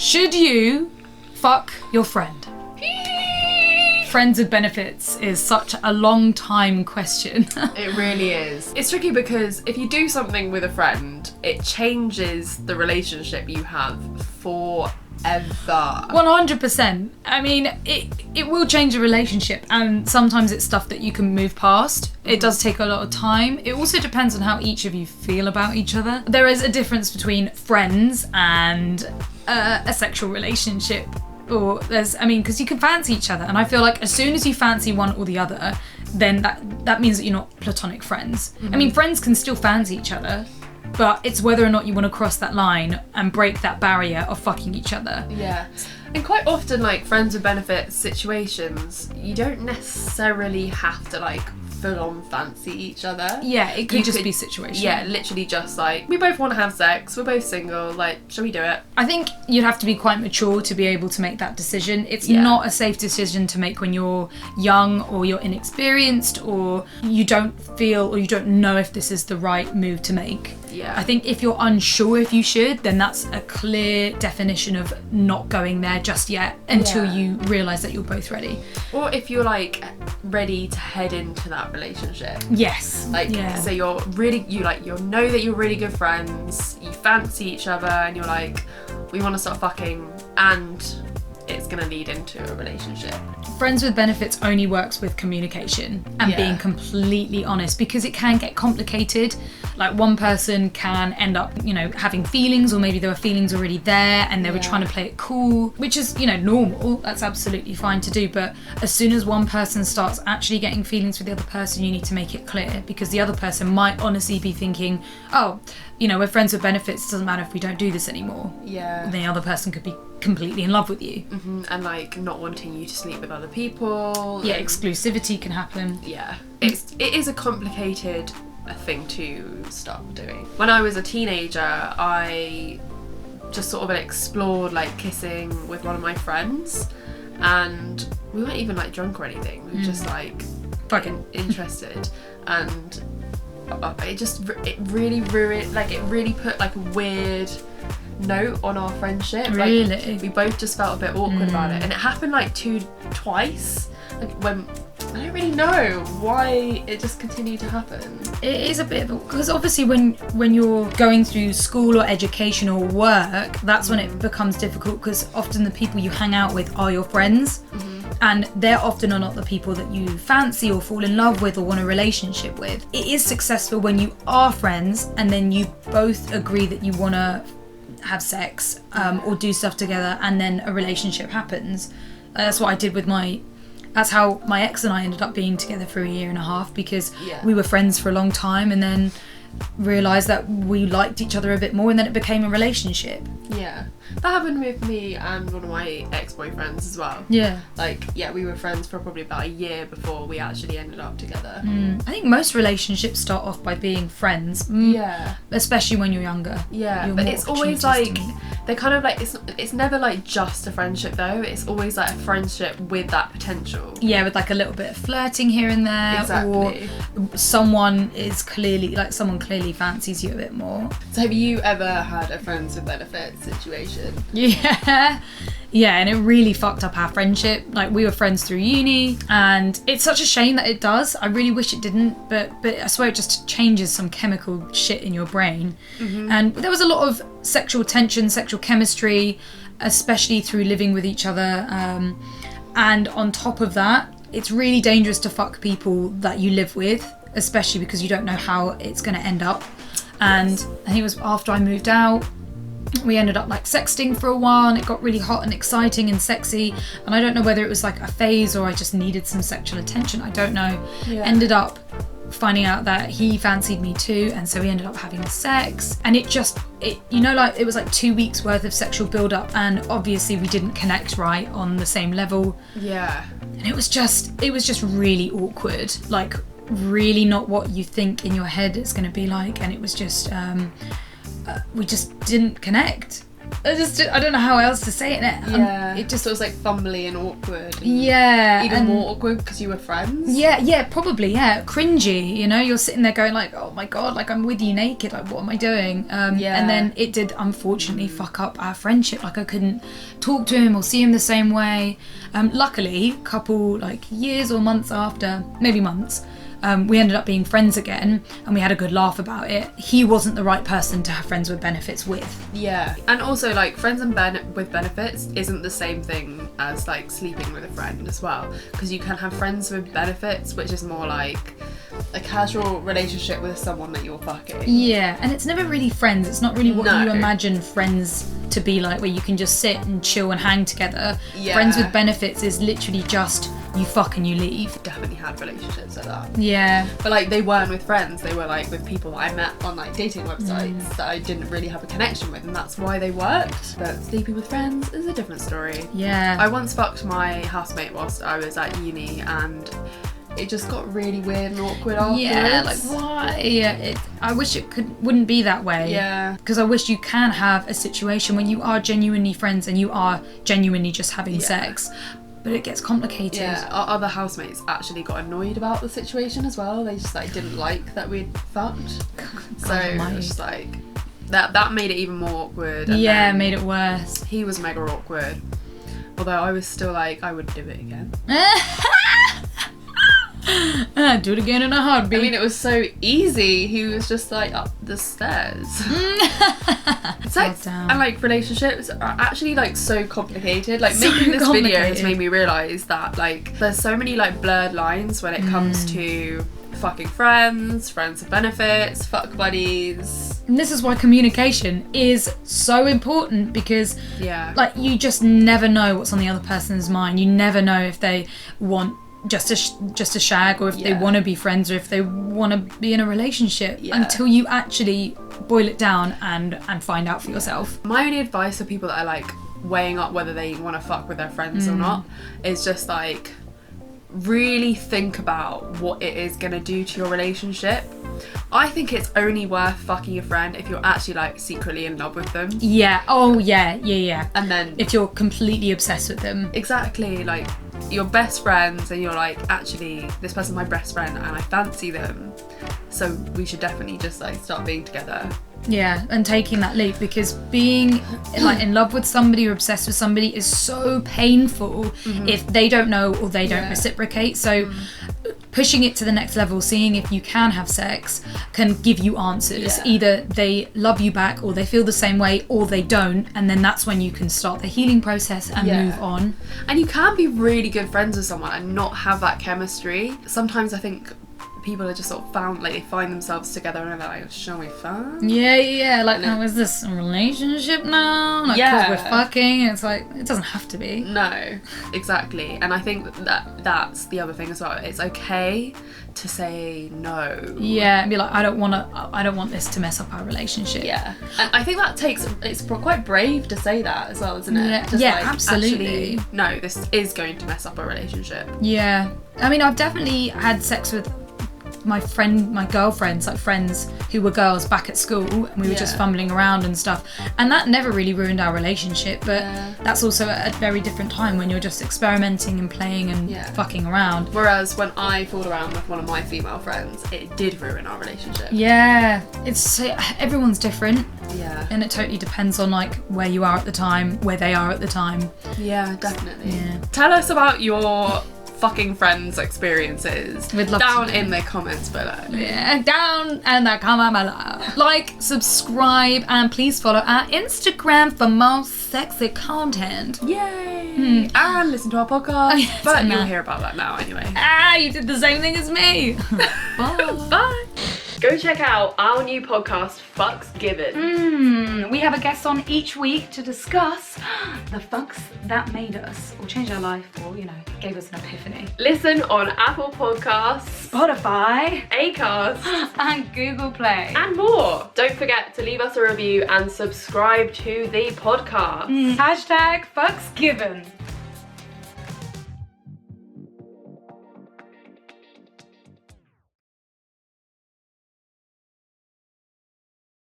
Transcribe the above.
Should you fuck your friend? Friends with benefits is such a long time question. It really is. It's tricky because if you do something with a friend, it changes the relationship you have forever. 100%. I mean, it will change a relationship, and sometimes it's stuff that you can move past. It does take a lot of time. It also depends on how each of you feel about each other. There is a difference between friends and a sexual relationship. Or because you can fancy each other, and I feel like as soon as you fancy one or the other, then that means that you're not platonic friends. I mean, friends can still fancy each other, but it's whether or not you want to cross that line and break that barrier of fucking each other. Yeah. And quite often, like, friends with benefits situations, you don't necessarily have to, like, full-on fancy each other. Yeah, it could just be situational. Yeah, literally just, like, we both want to have sex, we're both single, like, shall we do it? I think you'd have to be quite mature to be able to make that decision. It's not a safe decision to make when you're young or you're inexperienced or you don't feel or you don't know if this is the right move to make. Yeah. I think if you're unsure if you should, then that's a clear definition of not going there just yet until you realise that you're both ready. Or if you're, like, ready to head into that relationship. Yes. Like, so you know that you're really good friends, you fancy each other, and you're like, we want to start fucking, and it's going to lead into a relationship. Friends with benefits only works with communication and being completely honest, because it can get complicated. Like, one person can end up, having feelings, or maybe there were feelings already there and they were trying to play it cool, which is, normal. That's absolutely fine to do. But as soon as one person starts actually getting feelings for the other person, you need to make it clear, because the other person might honestly be thinking, oh, we're friends with benefits, it doesn't matter if we don't do this anymore. Yeah. The other person could be completely in love with you. Mm-hmm. And, like, not wanting you to sleep with other people. Yeah, exclusivity can happen. Yeah. It is a complicated thing to start doing. When I was a teenager, I just sort of explored, like, kissing with one of my friends, and we weren't even, like, drunk or anything. We were just, like, fucking interested, and it really ruined, like, it really put, like, a weird note on our friendship. Really? Like, we both just felt a bit awkward about it, and it happened, like, twice, like, when I don't really know why it just continued to happen. It is a bit of because obviously when you're going through school or education or work, that's when it becomes difficult, because often the people you hang out with are your friends, and they're often not the people that you fancy or fall in love with or want a relationship with. It is successful when you are friends and then you both agree that you want to have sex or do stuff together, and then a relationship happens. That's what I did with that's how my ex and I ended up being together for 1.5 years, because we were friends for a long time and then realised that we liked each other a bit more, and then it became a relationship. Yeah. That happened with me and one of my ex-boyfriends as well. Yeah. Like, we were friends for probably about 1 year before we actually ended up together. I think most relationships start off by being friends. Yeah. Especially when you're younger. Yeah, but it's always like, they're kind of like, it's never like just a friendship though. It's always like a friendship with that potential. Yeah, with like a little bit of flirting here and there. Exactly. Or someone clearly fancies you a bit more. So have you ever had a friends with benefits situation? Yeah, and it really fucked up our friendship. Like, we were friends through uni, and it's such a shame that it does. I really wish it didn't, but I swear it just changes some chemical shit in your brain. And there was a lot of sexual tension, sexual chemistry, especially through living with each other. And on top of that, it's really dangerous to fuck people that you live with, especially because you don't know how it's going to end up. And I think it was after I moved out, we ended up like sexting for a while, and it got really hot and exciting and sexy, and I don't know whether it was like a phase or I just needed some sexual attention, I don't know. Ended up finding out that he fancied me too, and so we ended up having sex, and it was like 2 weeks worth of sexual build up, and obviously we didn't connect right on the same level. And it was just really awkward, like really not what you think in your head it's going to be like, and it was just we just didn't connect. I don't know how else to say it. It just was like fumbly and awkward. And even more awkward because you were friends. Yeah, probably, yeah. Cringy, you know, you're sitting there going like, oh my God, like I'm with you naked, like what am I doing? And then it did unfortunately fuck up our friendship. Like I couldn't talk to him or see him the same way. Luckily, a couple like years or months after, maybe months, we ended up being friends again and we had a good laugh about it. He wasn't the right person to have friends with benefits with. Yeah. And also like friends with benefits isn't the same thing as like sleeping with a friend as well, because you can have friends with benefits, which is more like a casual relationship with someone that you're fucking. Yeah, and it's never really friends. It's not really what you imagine friends to be like, where you can just sit and chill and hang together. Yeah. Friends with benefits is literally just you fuck and you leave. Definitely had relationships like that. Yeah. But like they weren't with friends, they were like with people that I met on like dating websites that I didn't really have a connection with, and that's why they worked. But sleeping with friends is a different story. Yeah. I once fucked my housemate whilst I was at uni, and it just got really weird and awkward afterwards. Yeah, like why? I wish it wouldn't be that way. Yeah. Because I wish you can have a situation when you are genuinely friends and you are genuinely just having sex. But it gets complicated. Yeah, our other housemates actually got annoyed about the situation as well. They just like didn't like that we'd fucked. So it was just like that made it even more awkward. And yeah, made it worse. He was mega awkward. Although I was still like, I would do it again. Do it again in a heartbeat. I mean, it was so easy. He was just like up the stairs. Sex and like relationships are actually like so complicated. Like making this video has made me realise that like there's so many like blurred lines when it comes to fucking friends with benefits, fuck buddies. And this is why communication is so important, because like you just never know what's on the other person's mind. You never know if they want just a shag, or if they want to be friends, or if they want to be in a relationship, until you actually boil it down and find out for yourself. My only advice for people that are like weighing up whether they want to fuck with their friends or not is just like really think about what it is going to do to your relationship. I think it's only worth fucking your friend if you're actually like secretly in love with them. Yeah. Oh yeah. And then if you're completely obsessed with them. Exactly. Like you're best friends and you're like, actually this person's my best friend and I fancy them, so we should definitely just like start being together. Yeah, and taking that leap, because being like in love with somebody or obsessed with somebody is so painful if they don't know or they don't reciprocate. So pushing it to the next level, seeing if you can have sex, can give you answers. Either they love you back, or they feel the same way, or they don't, and then that's when you can start the healing process and move on. And you can be really good friends with someone and not have that chemistry. Sometimes I think people are just sort of they find themselves together and they're like, shall we fuck? Yeah, like, now is this a relationship now? Like, 'cause we're fucking. It's like, it doesn't have to be. No, exactly. And I think that's the other thing as well. It's okay to say no. Yeah, and be like, I don't want this to mess up our relationship. Yeah, and I think it's quite brave to say that as well, isn't it? Yeah, absolutely. Actually, no, this is going to mess up our relationship. Yeah, I mean, I've definitely had sex with my girlfriends, like friends who were girls back at school, and we were just fumbling around and stuff, and that never really ruined our relationship, but that's also at a very different time when you're just experimenting and playing and fucking around. Whereas when I fooled around with one of my female friends, it did ruin our relationship. Yeah, everyone's different. Yeah, and it totally depends on like where you are at the time, where they are at the time. Yeah, definitely. Tell us about your fucking friends experiences. We'd love down to know. In the comments below. Yeah, down in the comment below. Like, subscribe, and please follow our Instagram for more sexy content. Yay! And listen to our podcast. But you'll hear about that now anyway. You did the same thing as me. Bye. Bye. Go check out our new podcast, Fucks Given. We have a guest on each week to discuss the fucks that made us, or changed our life, or, gave us an epiphany. Listen on Apple Podcasts, Spotify, Acast, and Google Play. And more. Don't forget to leave us a review and subscribe to the podcast. #FucksGiven.